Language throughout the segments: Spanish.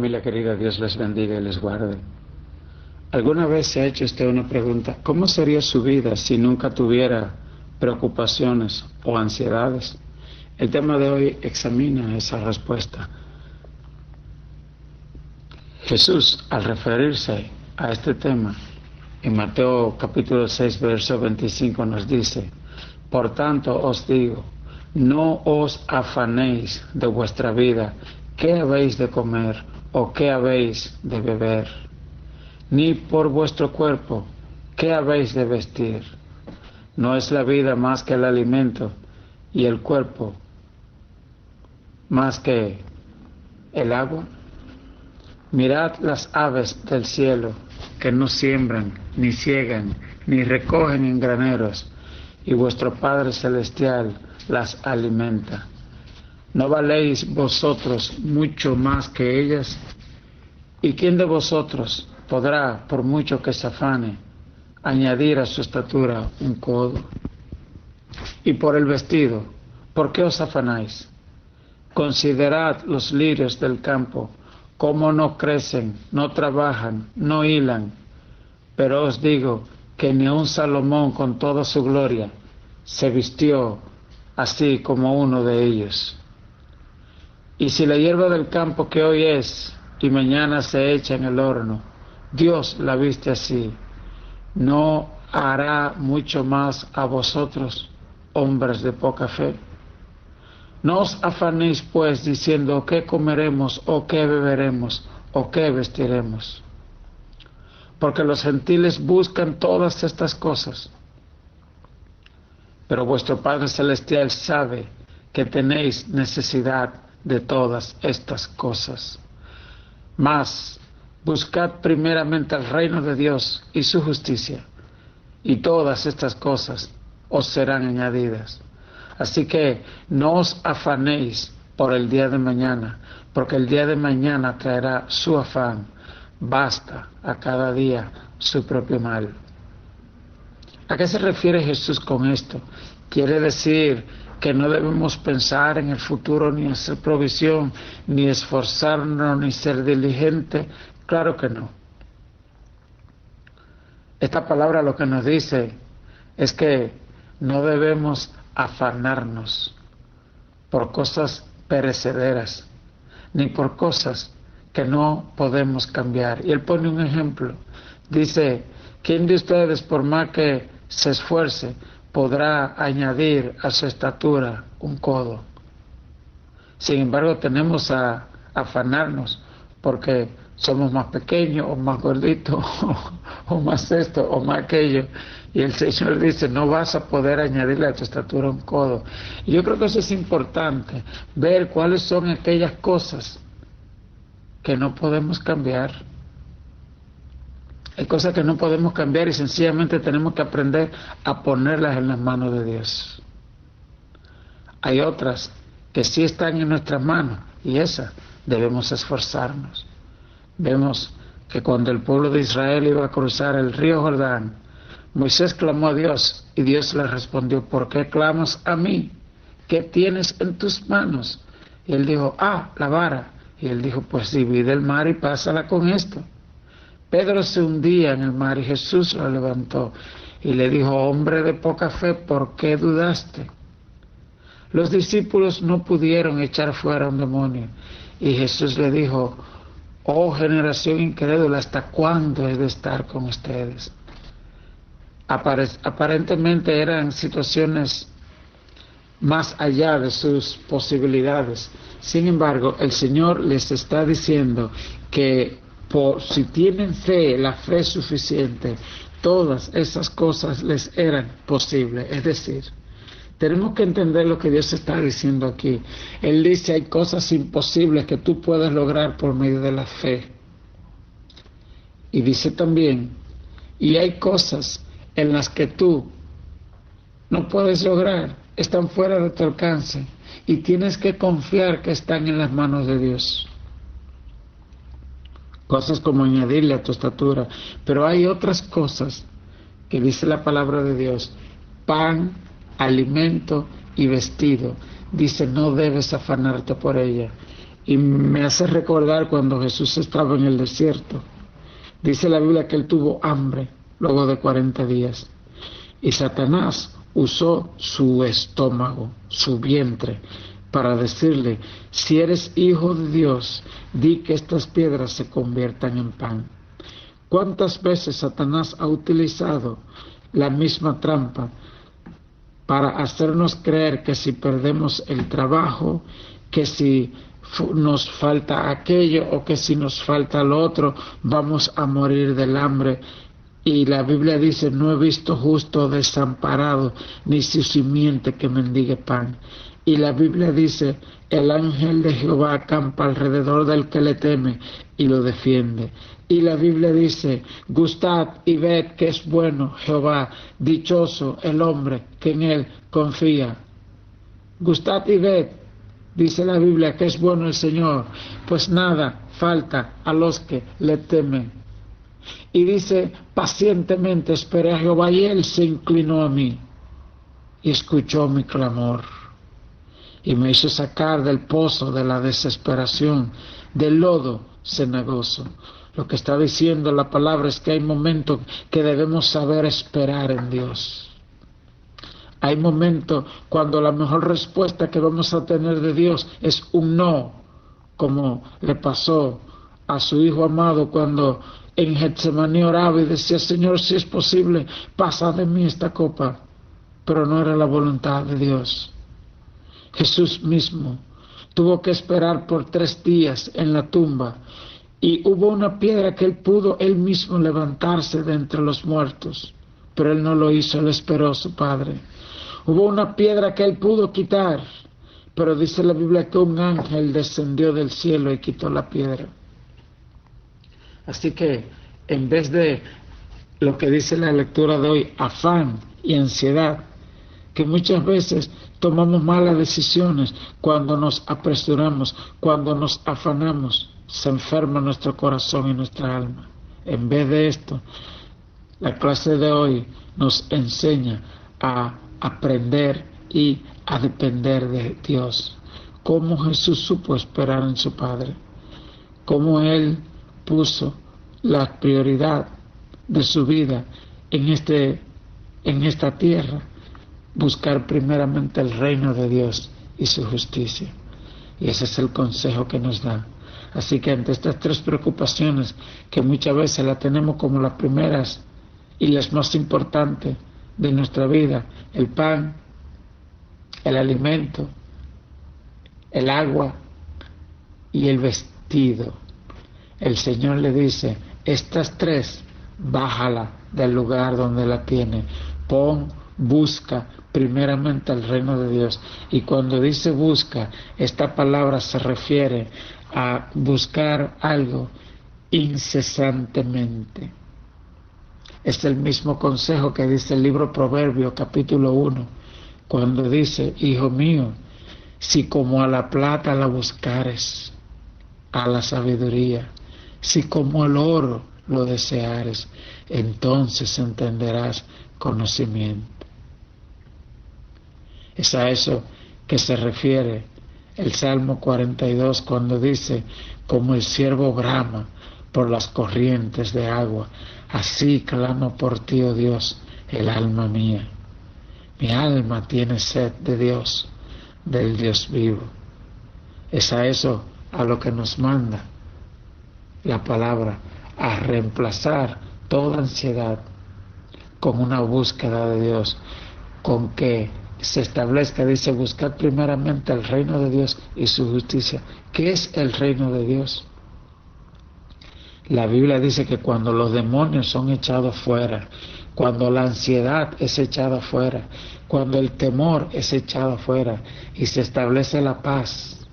Familia querida, Dios les bendiga y les guarde. ¿Alguna vez se ha hecho usted una pregunta? ¿Cómo sería su vida si nunca tuviera preocupaciones o ansiedades? El tema de hoy examina esa respuesta. Jesús, al referirse a este tema, en Mateo capítulo 6, verso 25 nos dice: por tanto os digo, no os afanéis de vuestra vida, qué habéis de comer o qué habéis de beber, ni por vuestro cuerpo, qué habéis de vestir. ¿No es la vida más que el alimento y el cuerpo más que el agua? Mirad las aves del cielo, que no siembran, ni ciegan, ni recogen en graneros, y vuestro Padre Celestial las alimenta. ¿No valéis vosotros mucho más que ellas? ¿Y quién de vosotros podrá, por mucho que se afane, añadir a su estatura un codo? Y por el vestido, ¿por qué os afanáis? Considerad los lirios del campo, cómo no crecen, no trabajan, no hilan. Pero os digo que ni aun Salomón con toda su gloria se vistió así como uno de ellos. Y si la hierba del campo que hoy es y mañana se echa en el horno, Dios la viste así, ¿no hará mucho más a vosotros, hombres de poca fe? No os afanéis pues diciendo qué comeremos o qué beberemos o qué vestiremos, porque los gentiles buscan todas estas cosas, pero vuestro Padre Celestial sabe que tenéis necesidad de todas estas cosas. Mas buscad primeramente el reino de Dios y su justicia, y todas estas cosas os serán añadidas. Así que no os afanéis por el día de mañana, porque el día de mañana traerá su afán. Basta a cada día su propio mal. ¿A qué se refiere Jesús con esto? ¿Quiere decir que no debemos pensar en el futuro, ni hacer provisión, ni esforzarnos, ni ser diligentes? Claro que no. Esta palabra lo que nos dice es que no debemos afanarnos por cosas perecederas, ni por cosas que no podemos cambiar. Y él pone un ejemplo. Dice: ¿quién de ustedes, por más que se esfuerce, podrá añadir a su estatura un codo? Sin embargo, tenemos a afanarnos porque somos más pequeños o más gorditos o más esto o más aquello, y el Señor dice: no vas a poder añadirle a tu estatura un codo. Y yo creo que eso es importante, ver cuáles son aquellas cosas que no podemos cambiar. Hay cosas que no podemos cambiar y sencillamente tenemos que aprender a ponerlas en las manos de Dios. Hay otras que sí están en nuestras manos y esas debemos esforzarnos. Vemos que cuando el pueblo de Israel iba a cruzar el río Jordán, Moisés clamó a Dios y Dios le respondió: ¿por qué clamas a mí? ¿Qué tienes en tus manos? Y él dijo: la vara. Y él dijo: pues divide el mar y pásala con esto. Pedro se hundía en el mar y Jesús lo levantó y le dijo: hombre de poca fe, ¿por qué dudaste? Los discípulos no pudieron echar fuera un demonio y Jesús le dijo: oh generación incrédula, ¿hasta cuándo he de estar con ustedes? Aparentemente eran situaciones más allá de sus posibilidades. Sin embargo, el Señor les está diciendo que si tienen fe, la fe suficiente, todas esas cosas les eran posibles. Es decir, tenemos que entender lo que Dios está diciendo aquí. Él dice: hay cosas imposibles que tú puedes lograr por medio de la fe. Y dice también: y hay cosas en las que tú no puedes lograr, están fuera de tu alcance, y tienes que confiar que están en las manos de Dios. Cosas como añadirle a tu estatura. Pero hay otras cosas que dice la palabra de Dios: pan, alimento y vestido. Dice: no debes afanarte por ella. Y me hace recordar cuando Jesús estaba en el desierto. Dice la Biblia que él tuvo hambre luego de 40 días. Y Satanás usó su estómago, su vientre, para decirle: si eres hijo de Dios, di que estas piedras se conviertan en pan. ¿Cuántas veces Satanás ha utilizado la misma trampa para hacernos creer que si perdemos el trabajo, que si nos falta aquello o que si nos falta lo otro, vamos a morir del hambre? Y la Biblia dice: no he visto justo desamparado, ni su simiente que mendigue pan. Y la Biblia dice: el ángel de Jehová acampa alrededor del que le teme y lo defiende. Y la Biblia dice: gustad y ved que es bueno Jehová, dichoso el hombre que en él confía. Gustad y ved, dice la Biblia, que es bueno el Señor, pues nada falta a los que le temen. Y dice: pacientemente esperé a Jehová, y él se inclinó a mí y escuchó mi clamor, y me hizo sacar del pozo de la desesperación, del lodo cenagoso. Lo que está diciendo la palabra es que hay momentos que debemos saber esperar en Dios. Hay momentos cuando la mejor respuesta que vamos a tener de Dios es un no, como le pasó a su hijo amado cuando en Getsemaní oraba y decía: Señor, si es posible, pasa de mí esta copa. Pero no era la voluntad de Dios. Jesús mismo tuvo que esperar por 3 días en la tumba, y hubo una piedra que él pudo él mismo levantarse de entre los muertos, pero él no lo hizo, él esperó a su Padre. Hubo una piedra que él pudo quitar, pero dice la Biblia que un ángel descendió del cielo y quitó la piedra. Así que en vez de lo que dice la lectura de hoy, afán y ansiedad, que muchas veces tomamos malas decisiones cuando nos apresuramos, cuando nos afanamos, se enferma nuestro corazón y nuestra alma. En vez de esto, la clase de hoy nos enseña a aprender y a depender de Dios. Cómo Jesús supo esperar en su Padre, cómo Él puso la prioridad de su vida en esta tierra, buscar primeramente el reino de Dios y su justicia. Y ese es el consejo que nos da. Así que ante estas 3 preocupaciones, que muchas veces las tenemos como las primeras y las más importantes de nuestra vida: el pan, el alimento, el agua y el vestido, el Señor le dice: estas 3, bájala del lugar donde la tiene, busca primeramente el reino de Dios. Y cuando dice busca, esta palabra se refiere a buscar algo incesantemente. Es el mismo consejo que dice el libro Proverbios capítulo 1, cuando dice: hijo mío, si como a la plata la buscares, a la sabiduría, si como el oro lo deseares, entonces entenderás conocimiento. Es a eso que se refiere el Salmo 42 cuando dice: como el ciervo brama por las corrientes de agua, así clamo por ti, oh Dios, el alma mía. Mi alma tiene sed de Dios, del Dios vivo. Es a eso a lo que nos manda la palabra, a reemplazar toda ansiedad con una búsqueda de Dios, con que se establezca, dice: buscar primeramente el reino de Dios y su justicia. ¿Qué es el reino de Dios? La Biblia dice que cuando los demonios son echados fuera, cuando la ansiedad es echada fuera, cuando el temor es echado fuera y se establece la paz,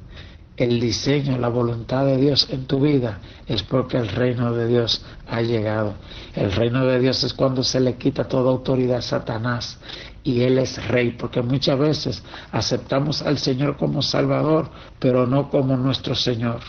el diseño, la voluntad de Dios en tu vida, es porque el reino de Dios ha llegado. El reino de Dios es cuando se le quita toda autoridad a Satanás y Él es rey, porque muchas veces aceptamos al Señor como Salvador, pero no como nuestro Señor.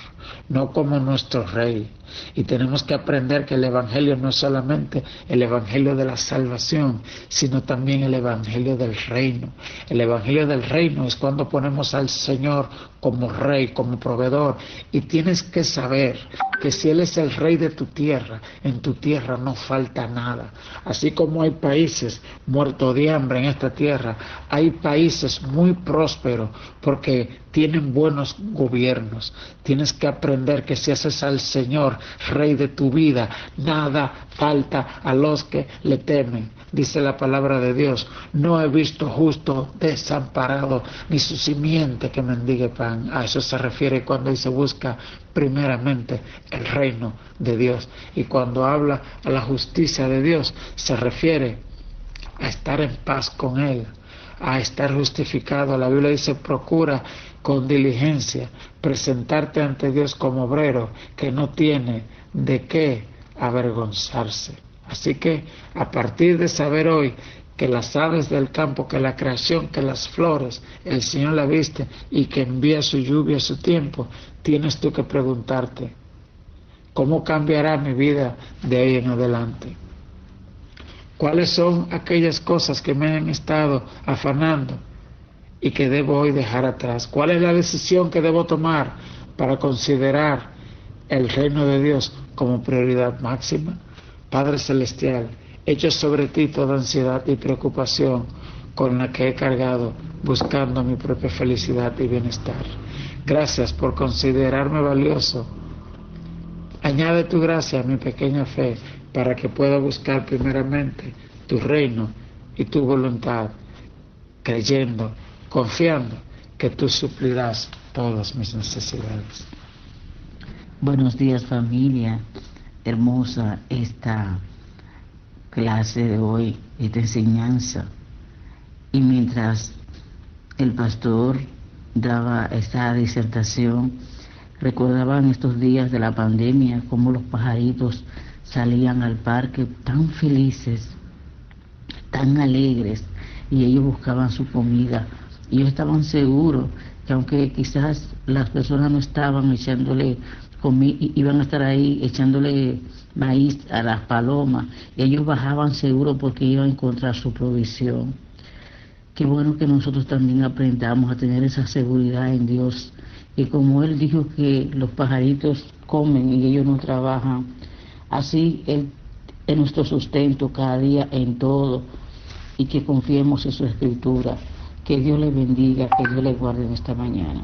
no como nuestro Rey. Y tenemos que aprender que el Evangelio no es solamente el Evangelio de la salvación, sino también el Evangelio del reino. El Evangelio del reino es cuando ponemos al Señor como Rey, como proveedor. Y tienes que saber que si Él es el Rey de tu tierra, en tu tierra no falta nada. Así como hay países muertos de hambre en esta tierra, hay países muy prósperos porque tienen buenos gobiernos. Tienes que aprender que si haces al Señor Rey de tu vida, nada falta a los que le temen. Dice la palabra de Dios: no he visto justo desamparado, ni su simiente que mendigue pan. A eso se refiere cuando dice busca primeramente el reino de Dios. Y cuando habla a la justicia de Dios, se refiere a estar en paz con Él, a estar justificado. La Biblia dice: procura con diligencia presentarte ante Dios como obrero que no tiene de qué avergonzarse. Así que a partir de saber hoy que las aves del campo, que la creación, que las flores, el Señor la viste y que envía su lluvia a su tiempo, tienes tú que preguntarte: ¿cómo cambiará mi vida de ahí en adelante? ¿Cuáles son aquellas cosas que me han estado afanando y que debo hoy dejar atrás? ¿Cuál es la decisión que debo tomar para considerar el reino de Dios como prioridad máxima? Padre Celestial, echo sobre ti toda ansiedad y preocupación con la que he cargado buscando mi propia felicidad y bienestar. Gracias por considerarme valioso. Añade tu gracia a mi pequeña fe para que pueda buscar primeramente tu reino y tu voluntad, creyendo, confiando que tú suplirás todas mis necesidades. Buenos días, familia. Hermosa esta clase de hoy, esta enseñanza. Y mientras el pastor daba esta disertación, recordaban estos días de la pandemia cómo los pajaritos salían al parque tan felices, tan alegres, y ellos buscaban su comida. Y ellos estaban seguros que aunque quizás las personas no estaban echándole iban a estar ahí echándole maíz a las palomas, y ellos bajaban seguros porque iban a encontrar su provisión. Qué bueno que nosotros también aprendamos a tener esa seguridad en Dios, y como Él dijo que los pajaritos comen y ellos no trabajan, así Él es nuestro sustento cada día en todo, y que confiemos en su Escritura. Que Dios les bendiga, que Dios les guarde en esta mañana.